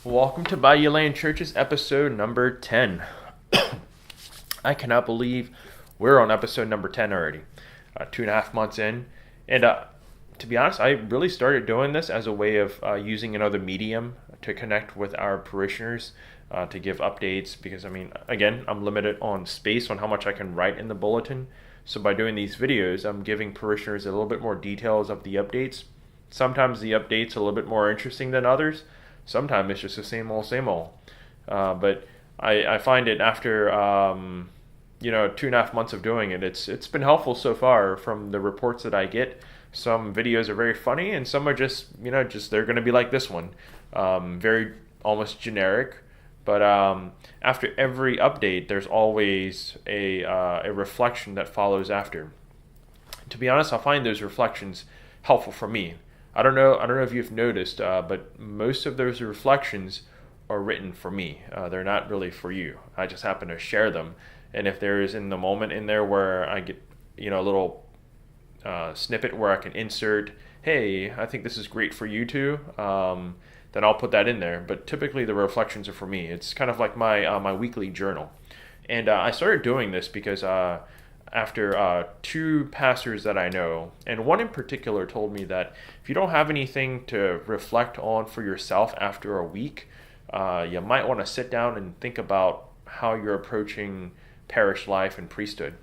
Welcome to Bayou Land Church's episode number 10. I cannot believe we're on episode number 10 already, 2.5 months in. And to be honest, I really started doing this as a way of using another medium to connect with our parishioners, to give updates, because, again, I'm limited on space on how much I can write in the bulletin. So by doing these videos, I'm giving parishioners a little bit more details of the updates. Sometimes the updates are a little bit more interesting than others. Sometimes it's just the same old, same old. But I find it after 2.5 months of doing it, it's been helpful so far from the reports that I get. Some videos are very funny, and some are just they're going to be like this one, very almost generic. But after every update, there's always a reflection that follows after. To be honest, I find those reflections helpful for me. I don't know if you've noticed, but most of those reflections are written for me. They're not really for you. I just happen to share them. And if there is in the moment in there where I get a little snippet where I can insert, hey, I think this is great for you too, then I'll put that in there. But typically the reflections are for me. It's kind of like my weekly journal. And I started doing this because after two pastors that I know, and one in particular told me that if you don't have anything to reflect on for yourself after a week, you might want to sit down and think about how you're approaching parish life and priesthood.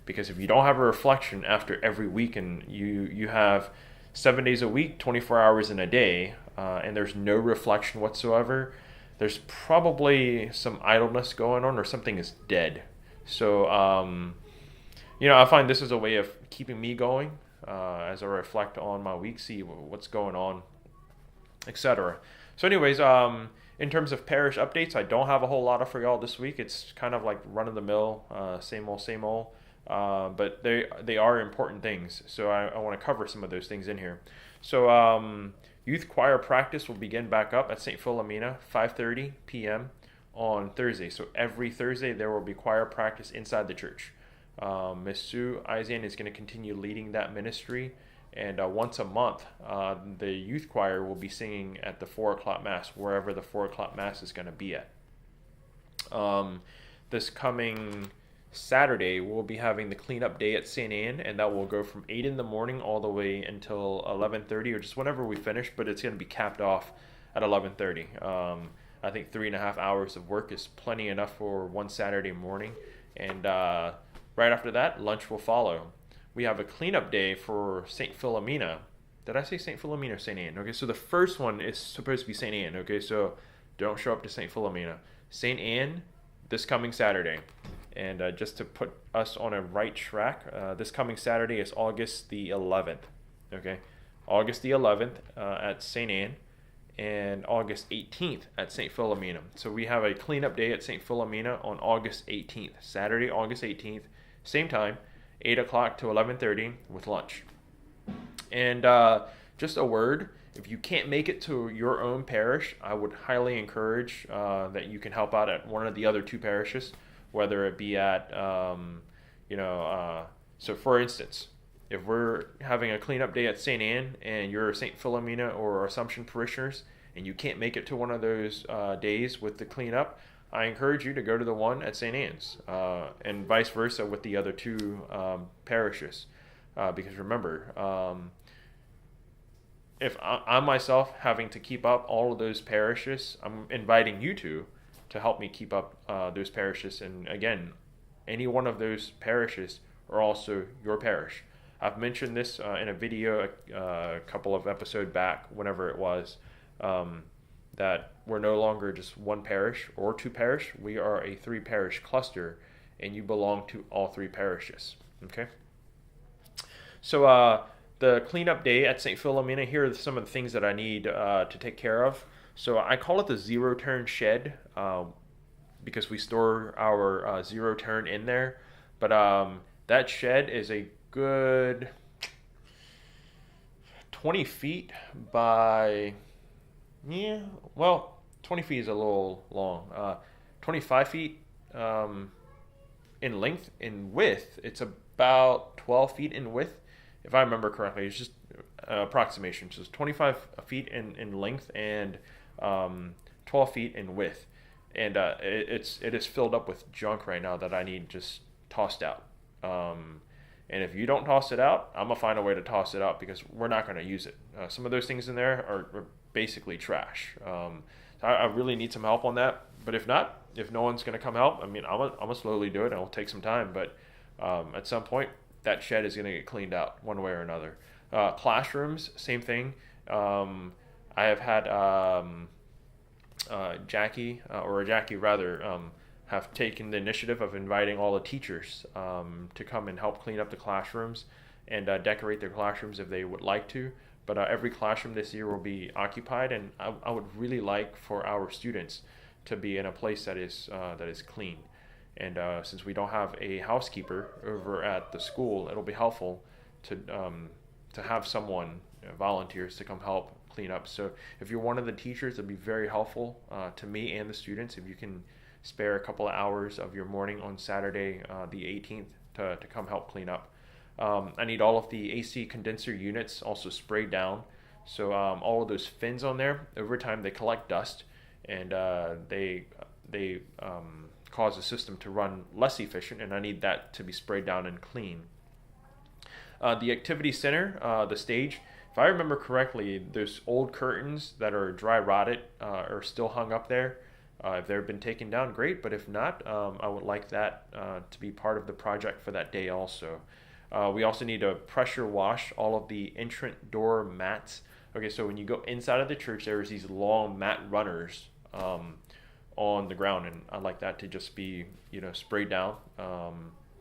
Because if you don't have a reflection after every week, and you have 7 days a week, 24 hours in a day, and there's no reflection whatsoever, there's probably some idleness going on, or something is dead. So I find this is a way of keeping me going as I reflect on my week, see what's going on, etc. So anyways, in terms of parish updates, I don't have a whole lot for y'all this week. It's kind of like run-of-the-mill, same old, same old. But they are important things, so I want to cover some of those things in here. So youth choir practice will begin back up at St. Philomena, 5:30 p.m. on Thursday. So every Thursday there will be choir practice inside the church. Miss Sue Eisian is going to continue leading that ministry, and once a month the youth choir will be singing at the 4 o'clock Mass, wherever the 4 o'clock Mass is going to be at. This coming Saturday we'll be having the cleanup day at St. Anne, and that will go from 8 in the morning all the way until 11:30, or just whenever we finish, but it's going to be capped off at 11:30. I think 3.5 hours of work is plenty enough for one Saturday morning, and right after that, lunch will follow. We have a cleanup day for St. Philomena. Did I say St. Philomena or St. Anne? Okay, so the first one is supposed to be St. Anne. Okay, so don't show up to St. Philomena. St. Anne, this coming Saturday. And just to put us on a right track, this coming Saturday is August the 11th. Okay, August the 11th at St. Anne, and August 18th at St. Philomena. So we have a cleanup day at St. Philomena on August 18th, Saturday, August 18th. Same time, 8 o'clock to 11:30 with lunch. And just a word, if you can't make it to your own parish, I would highly encourage that you can help out at one of the other two parishes, whether it be at, so for instance, if we're having a cleanup day at St. Anne and you're St. Philomena or Assumption parishioners and you can't make it to one of those days with the cleanup, I encourage you to go to the one at St. Anne's, and vice versa with the other two parishes. Because remember, if I myself having to keep up all of those parishes, I'm inviting you to help me keep up those parishes. And again, any one of those parishes are also your parish. I've mentioned this in a video a couple of episodes back, whenever it was, that we're no longer just one parish or two parish. We are a 3-parish cluster, and you belong to all 3 parishes. Okay? So the cleanup day at St. Philomena, here are some of the things that I need to take care of. So I call it the zero-turn shed because we store our zero-turn in there. But that shed is a good 20 feet by... 20 feet is a little long. 25 feet in length. In width, it's about 12 feet in width, if I remember correctly. It's just approximation. So it's 25 feet in length and 12 12 feet in width, and it is filled up with junk right now that I need just tossed out. And if you don't toss it out, I'm gonna find a way to toss it out because we're not gonna use it. Some of those things in there are basically trash. So I really need some help on that. But if not, if no one's gonna come help, I mean, I'm gonna slowly do it. It'll take some time, but at some point, that shed is gonna get cleaned out one way or another. Classrooms, same thing. I have had Jackie have taken the initiative of inviting all the teachers to come and help clean up the classrooms and decorate their classrooms if they would like to. But every classroom this year will be occupied, and I would really like for our students to be in a place that is clean. And since we don't have a housekeeper over at the school, it'll be helpful to have someone, volunteers, to come help clean up. So if you're one of the teachers, it'll be very helpful to me and the students if you can spare a couple of hours of your morning on Saturday, the 18th, to come help clean up. I need all of the AC condenser units also sprayed down. So all of those fins on there, over time they collect dust, and they cause the system to run less efficient, and I need that to be sprayed down and clean. The activity center, the stage, if I remember correctly, those old curtains that are dry rotted are still hung up there. If they've been taken down, great, but if not, I would like that to be part of the project for that day also. We also need to pressure wash all of the entrance door mats. Okay, so when you go inside of the church, there's these long mat runners on the ground, and I'd like that to just be, sprayed down,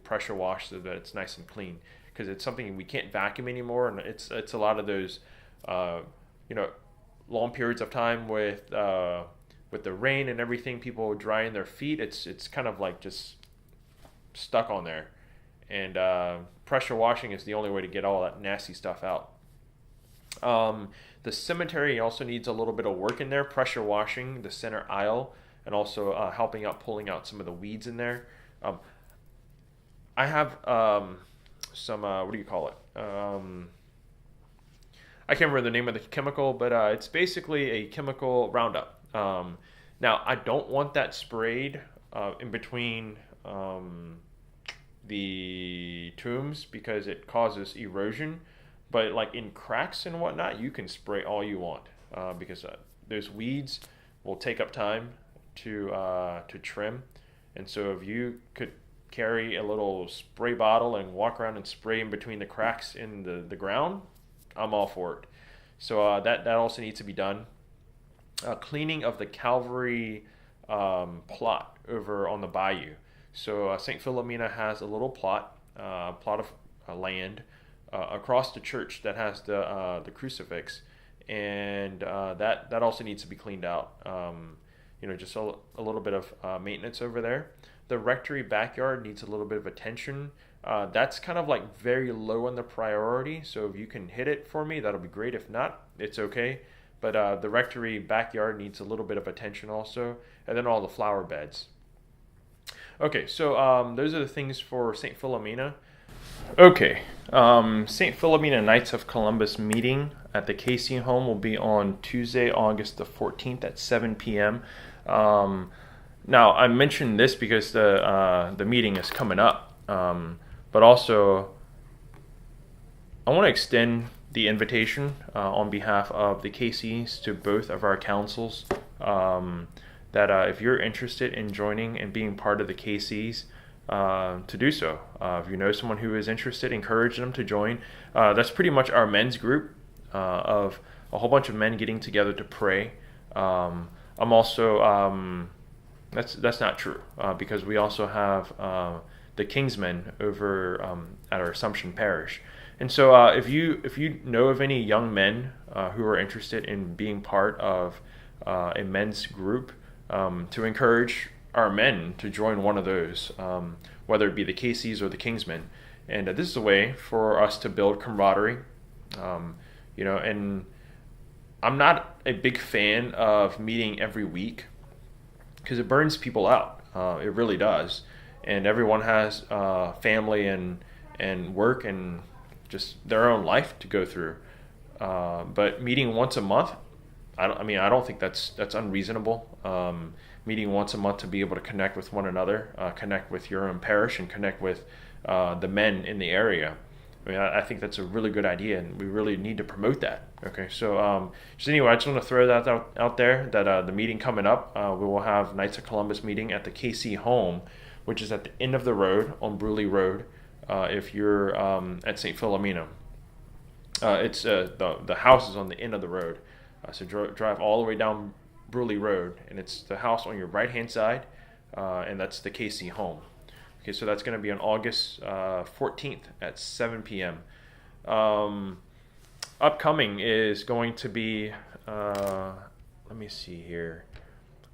pressure washed so that it's nice and clean, because it's something we can't vacuum anymore, and it's a lot of those, long periods of time with the rain and everything, people drying their feet. It's kind of like just stuck on there, and pressure washing is the only way to get all that nasty stuff out. The cemetery also needs a little bit of work in there, pressure washing the center aisle, and also helping out pulling out some of the weeds in there. I have some, what do you call it? I can't remember the name of the chemical, but it's basically a chemical Roundup. Now, I don't want that sprayed in between the tombs because it causes erosion. But like in cracks and whatnot, you can spray all you want because those weeds will take up time to trim. And so if you could carry a little spray bottle and walk around and spray in between the cracks in the ground, I'm all for it. So that also needs to be done. Cleaning of the Calvary plot over on the bayou. So St. Philomena has a little plot of land across the church that has the crucifix, and that also needs to be cleaned out. Just a little bit of maintenance over there. The rectory backyard needs a little bit of attention. That's kind of like very low on the priority, so if you can hit it for me, that'll be great. If not, it's okay. But the rectory backyard needs a little bit of attention also, and then all the flower beds. Okay, so those are the things for St. Philomena. Okay, St. Philomena Knights of Columbus meeting at the Casey home will be on Tuesday, August the 14th at 7 p.m. Now, I mentioned this because the meeting is coming up, but also I want to extend the invitation on behalf of the KCs to both of our councils that if you're interested in joining and being part of the KCs, to do so. If you know someone who is interested, encourage them to join. That's pretty much our men's group of a whole bunch of men getting together to pray. I'm also that's not true because we also have the Kingsmen over at our Assumption Parish. And so if you know of any young men who are interested in being part of a men's group, to encourage our men to join one of those, whether it be the KCs or the Kingsmen. And this is a way for us to build camaraderie. And I'm not a big fan of meeting every week because it burns people out. It really does. And everyone has family and work and just their own life to go through. But meeting once a month I don't think that's unreasonable. Meeting once a month to be able to connect with one another, connect with your own parish, and connect with the men in the area. I think that's a really good idea, and we really need to promote that. Okay, so just anyway, I just want to throw that out there that the meeting coming up, we will have Knights of Columbus meeting at the KC home, which is at the end of the road on Bruley Road. If you're at St. Philomena, it's the house is on the end of the road, so drive all the way down Bruley Road, and it's the house on your right hand side, and that's the KC home. Okay, so that's going to be on August 14th at 7 p.m. Upcoming is going to be, let me see here.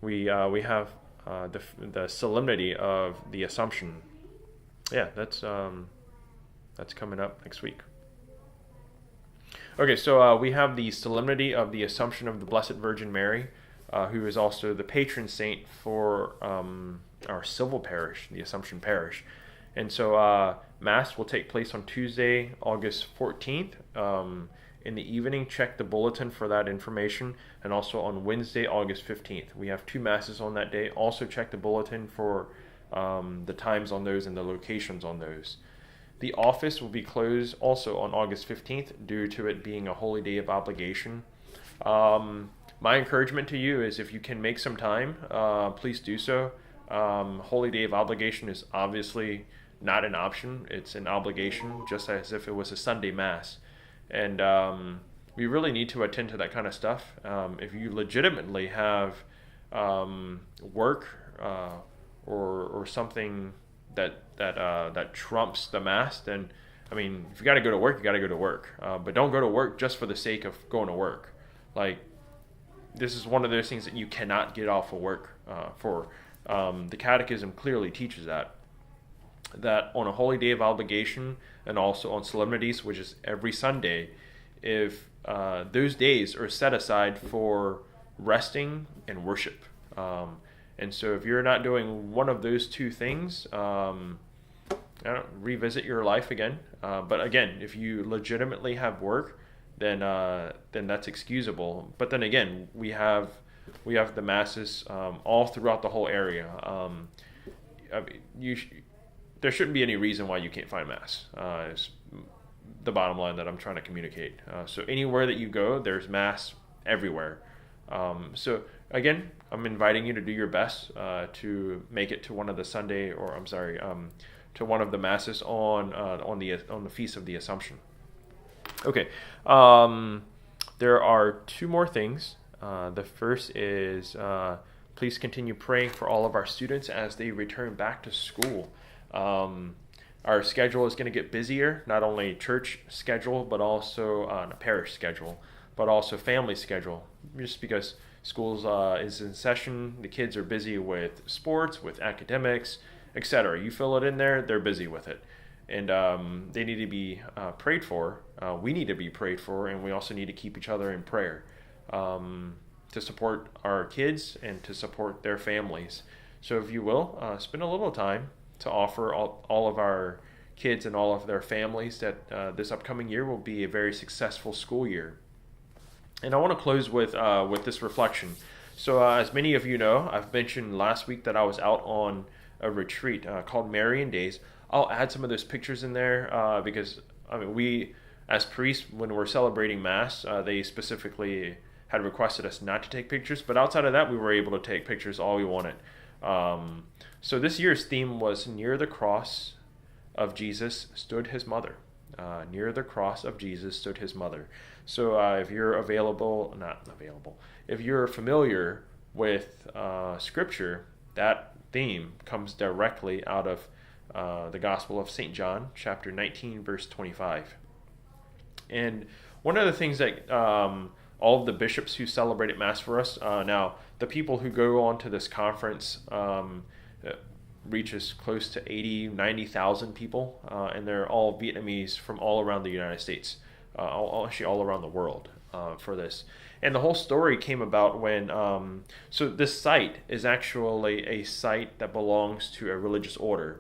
We have the solemnity of the Assumption. Yeah, that's coming up next week. Okay, so we have the solemnity of the Assumption of the Blessed Virgin Mary, who is also the patron saint for our civil parish, the Assumption Parish. And so Mass will take place on Tuesday, August 14th. In the evening, check the bulletin for that information. And also on Wednesday, August 15th. We have 2 Masses on that day. Also check the bulletin for the times on those and the locations on those. The office will be closed also on August 15th due to it being a holy day of obligation. My encouragement to you is if you can make some time, please do so. Holy Day of Obligation is obviously not an option. It's an obligation, just as if it was a Sunday Mass. And we really need to attend to that kind of stuff. If you legitimately have work or something that trumps the Mass, then, if you got to go to work, you got to go to work. But don't go to work just for the sake of going to work. This is one of those things that you cannot get off of work for. The Catechism clearly teaches that on a holy day of obligation and also on solemnities, which is every Sunday, if those days are set aside for resting and worship. And so if you're not doing one of those 2 things, revisit your life again. But again, if you legitimately have work, then that's excusable. But then again, we have the Masses all throughout the whole area. There shouldn't be any reason why you can't find Mass. Is the bottom line that I'm trying to communicate. So anywhere that you go, there's Mass everywhere. So again, I'm inviting you to do your best to make it to one of the to one of the Masses on the Feast of the Assumption. Okay, there are 2 more things. The first is please continue praying for all of our students as they return back to school. Our schedule is going to get busier, not only church schedule, but also on a parish schedule, but also family schedule. Just because schools is in session, the kids are busy with sports, with academics, etc. You fill it in there, they're busy with it. And they need to be prayed for. We need to be prayed for, and we also need to keep each other in prayer to support our kids and to support their families. So if you will, spend a little time to offer all of our kids and all of their families that this upcoming year will be a very successful school year. And I want to close with this reflection. So as many of you know, I've mentioned last week that I was out on a retreat called Marian Days. I'll add some of those pictures in there because we, as priests, when we're celebrating Mass, they specifically had requested us not to take pictures. But outside of that, we were able to take pictures all we wanted. So this year's theme was Near the Cross of Jesus Stood His Mother. Near the cross of Jesus stood His mother. So if you're if you're familiar with Scripture, that theme comes directly out of the Gospel of St. John, chapter 19, verse 25. And one of the things that all of the bishops who celebrated Mass for us, now the people who go on to this conference reaches close to 80, 90,000 people, and they're all Vietnamese from all around the United States, actually all around the world for this. And the whole story came about when, so this site is actually a site that belongs to a religious order,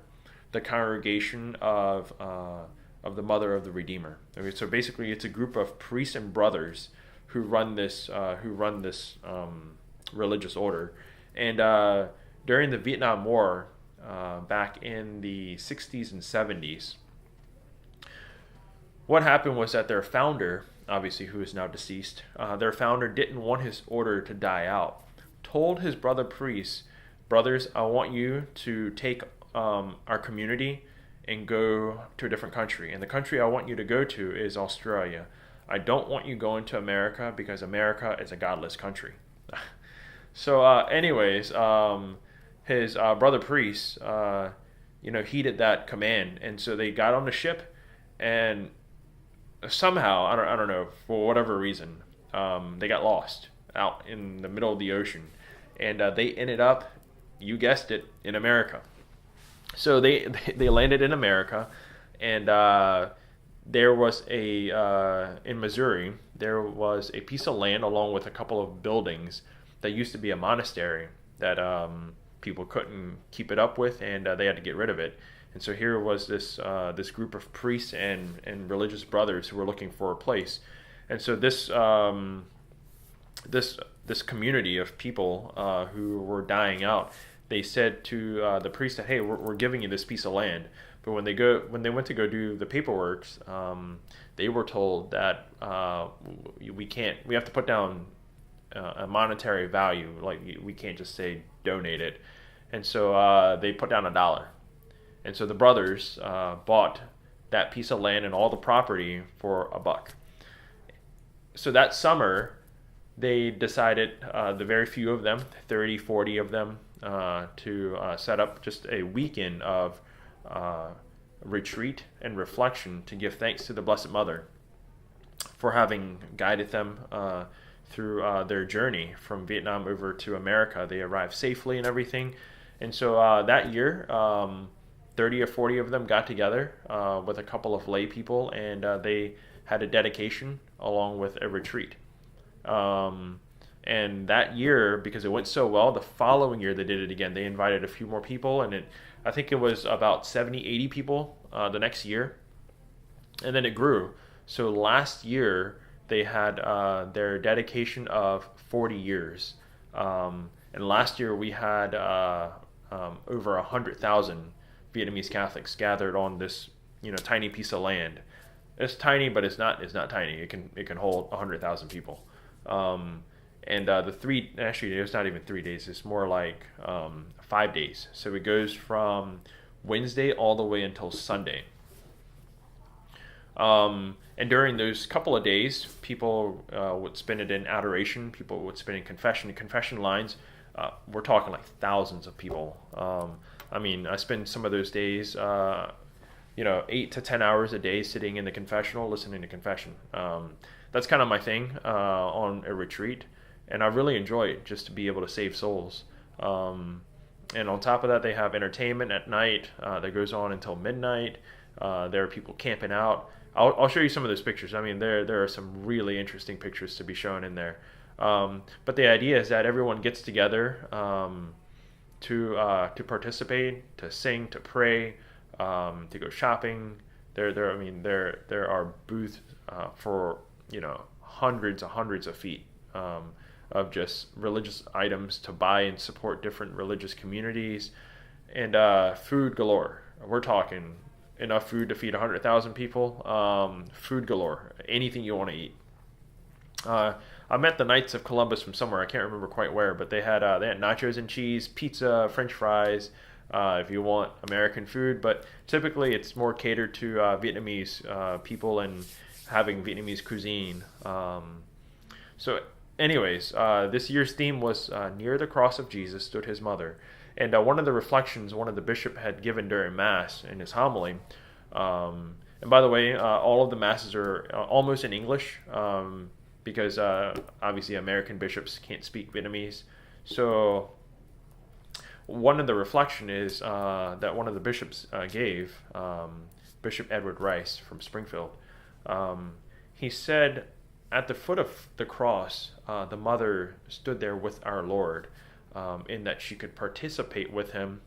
the Congregation of the Mother of the Redeemer. Okay, so basically it's a group of priests and brothers who run this religious order. And during the Vietnam War, back in the 60s and 70s, what happened was that their founder, obviously who is now deceased, their founder didn't want his order to die out. Told his brother priests, brothers, I want you to take our community and go to a different country. And the country I want you to go to is Australia. I don't want you going to America because America is a godless country. So anyways, his brother priests, heeded that command. And so they got on the ship, and somehow, I don't know, for whatever reason, they got lost out in the middle of the ocean. And they ended up, you guessed it, in America. So they landed in America, and there was in Missouri, there was a piece of land along with a couple of buildings that used to be a monastery that people couldn't keep it up with, and they had to get rid of it. And so here was this group of priests and religious brothers who were looking for a place. And so this community of people who were dying out, they said to the priest that, hey, we're giving you this piece of land. But when they went to go do the paperwork, they were told that we have to put down a monetary value. Like, we can't just say donate it. And so they put down $1. And so the brothers bought that piece of land and all the property for $1. So that summer, they decided, the very few of them, 30, 40 of them, to set up just a weekend of retreat and reflection to give thanks to the Blessed Mother for having guided them through their journey from Vietnam over to America. They arrived safely and everything. And so that year, 30 or 40 of them got together with a couple of lay people, and they had a dedication along with a retreat. And that year, because it went so well, the following year they did it again. They invited a few more people, and I think it was about 70, 80 people the next year. And then it grew. So last year, they had their dedication of 40 years. And last year, we had over 100,000 Vietnamese Catholics gathered on this tiny piece of land. It's tiny, but it's not tiny. It can hold 100,000 people. And it's not even 3 days. It's more like 5 days. So it goes from Wednesday all the way until Sunday. And during those couple of days, people would spend it in adoration. People would spend it in confession lines. We're talking like thousands of people. I spend some of those days, 8 to 10 hours a day sitting in the confessional, listening to confession. That's kind of my thing on a retreat. And I really enjoy it, just to be able to save souls. And on top of that, they have entertainment at night that goes on until midnight. There are people camping out. I'll show you some of those pictures. There are some really interesting pictures to be shown in there. But the idea is that everyone gets together to participate, to sing, to pray, to go shopping. There are booths for hundreds and hundreds of feet of just religious items to buy and support different religious communities, and food galore. We're talking enough food to feed 100,000 people. Food galore, anything you want to eat. I met the Knights of Columbus from somewhere, I can't remember quite where, but they had nachos and cheese, pizza, French fries, if you want American food, but typically it's more catered to Vietnamese people and having Vietnamese cuisine. So anyways, this year's theme was near the cross of Jesus stood his mother. And one of the reflections one of the bishop had given during Mass in his homily, and by the way, all of the Masses are almost in English, because obviously American bishops can't speak Vietnamese. So one of the reflection is that one of the bishops gave, Bishop Edward Rice from Springfield. He said, at the foot of the cross, the mother stood there with our Lord, in that she could participate with him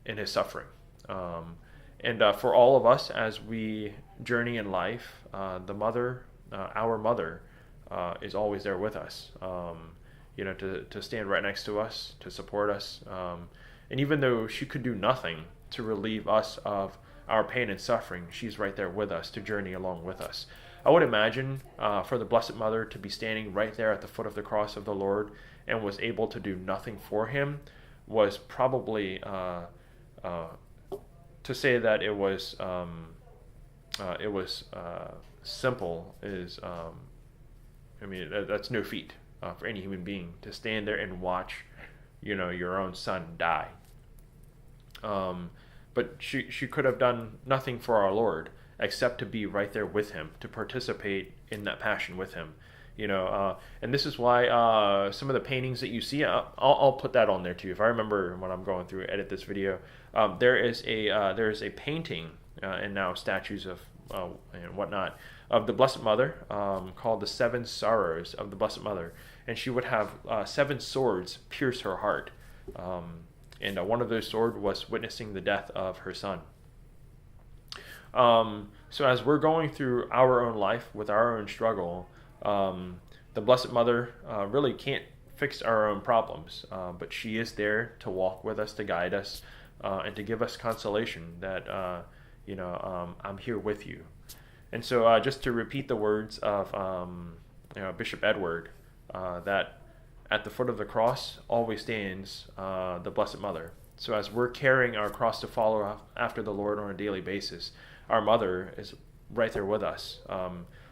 in his suffering. And for all of us, as we journey in life, the mother, our mother, is always there with us. To stand right next to us, to support us. And even though she could do nothing to relieve us of our pain and suffering, she's right there with us to journey along with us. I would imagine for the Blessed Mother to be standing right there at the foot of the cross of the Lord and was able to do nothing for him was probably, to say that it was simple is, that's no feat for any human being to stand there and watch, your own son die. But she could have done nothing for our Lord except to be right there with him, to participate in that passion with him. And this is why some of the paintings that you see, I'll put that on there too. If I remember when I'm going through edit this video, there is a painting and now statues of and whatnot of the Blessed Mother called the Seven Sorrows of the Blessed Mother, and she would have 7 swords pierce her heart, and one of those swords was witnessing the death of her son. So as we're going through our own life with our own struggle, the Blessed Mother really can't fix our own problems, but she is there to walk with us, to guide us, and to give us consolation that, I'm here with you. And so just to repeat the words of Bishop Edward, that at the foot of the cross always stands the Blessed Mother. So as we're carrying our cross to follow after the Lord on a daily basis, our mother is right there with us.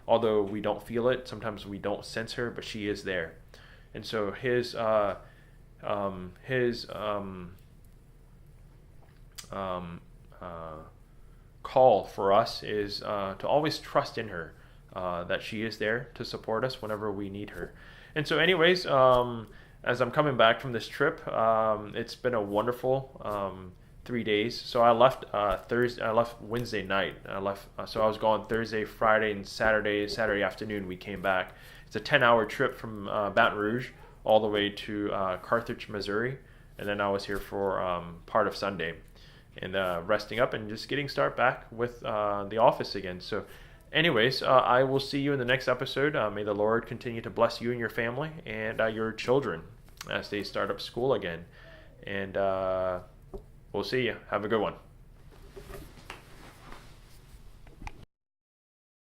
Although we don't feel it, sometimes we don't sense her, but she is there. And so his call for us is to always trust in her, that she is there to support us whenever we need her. And so anyways, as I'm coming back from this trip, it's been a wonderful 3 days. So I left Thursday. I left Wednesday night. So I was gone Thursday, Friday, and Saturday. Saturday afternoon we came back. It's a 10-hour trip from Baton Rouge all the way to Carthage, Missouri, and then I was here for part of Sunday, and resting up and just getting started back with the office again. So anyways, I will see you in the next episode. May the Lord continue to bless you and your family and your children as they start up school again. And we'll see you. Have a good one.